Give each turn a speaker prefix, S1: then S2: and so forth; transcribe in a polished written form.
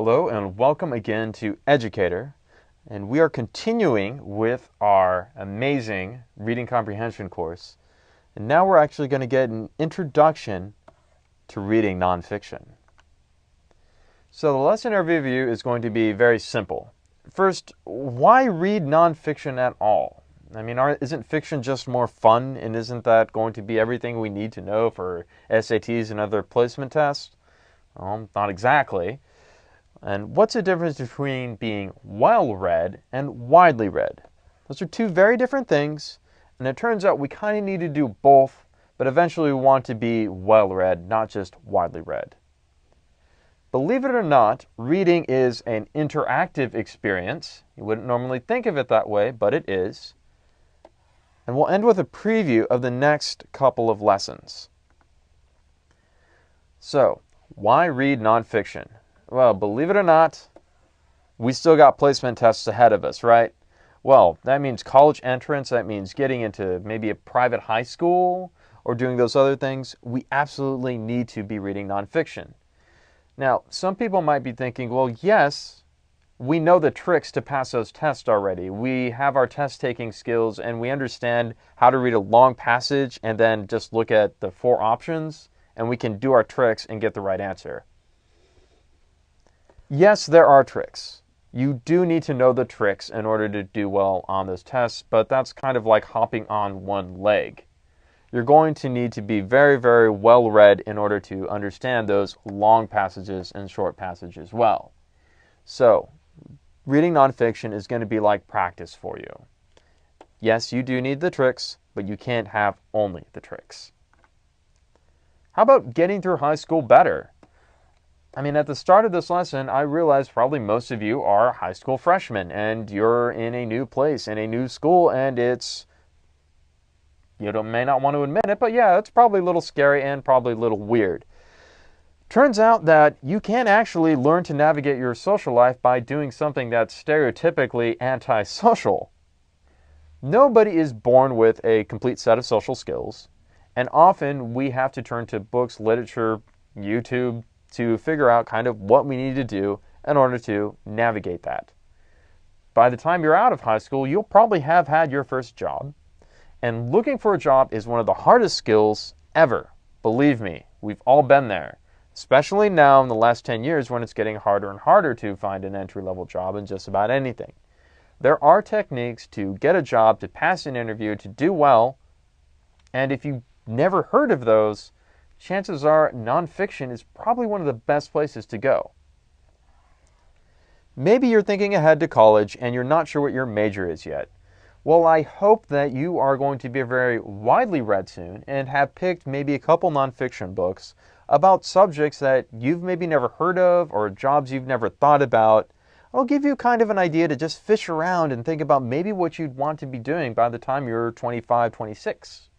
S1: Hello and welcome again to Educator, and we are continuing with our amazing reading comprehension course, and now we're actually going to get an introduction to reading nonfiction. So the lesson overview is going to be very simple. First, why read nonfiction at all? I mean, isn't fiction just more fun, and isn't that going to be everything we need to know for SATs and other placement tests? Well, not exactly. And what's the difference between being well-read and widely read? Those are two very different things, and it turns out we kind of need to do both, but eventually we want to be well-read, not just widely read. Believe it or not, reading is an interactive experience. You wouldn't normally think of it that way, but it is. And we'll end with a preview of the next couple of lessons. So, why read nonfiction? Well, believe it or not, we still got placement tests ahead of us, right? Well, that means college entrance, that means getting into maybe a private high school or doing those other things. We absolutely need to be reading nonfiction. Now, some people might be thinking, well, yes, we know the tricks to pass those tests already. We have our test-taking skills and we understand how to read a long passage and then just look at the 4 options and we can do our tricks and get the right answer. Yes, there are tricks. You do need to know the tricks in order to do well on those tests, but that's kind of like hopping on one leg. You're going to need to be very, very well read in order to understand those long passages and short passages well. So, reading nonfiction is going to be like practice for you. Yes, you do need the tricks, but you can't have only the tricks. How about getting through high school better? I mean, at the start of this lesson, I realized probably most of you are high school freshmen and you're in a new place, in a new school, and may not want to admit it, but yeah, it's probably a little scary and probably a little weird. Turns out that you can actually learn to navigate your social life by doing something that's stereotypically antisocial. Nobody is born with a complete set of social skills, and often we have to turn to books, literature, YouTube, to figure out kind of what we need to do in order to navigate that. By the time you're out of high school, you'll probably have had your first job. And looking for a job is one of the hardest skills ever. Believe me, we've all been there. Especially now in the last 10 years when it's getting harder and harder to find an entry-level job in just about anything. There are techniques to get a job, to pass an interview, to do well. And if you've never heard of those, chances are nonfiction is probably one of the best places to go. Maybe you're thinking ahead to college and you're not sure what your major is yet. Well, I hope that you are going to be very widely read soon and have picked maybe a couple nonfiction books about subjects that you've maybe never heard of or jobs you've never thought about. It'll give you kind of an idea to just fish around and think about maybe what you'd want to be doing by the time you're 25, 26.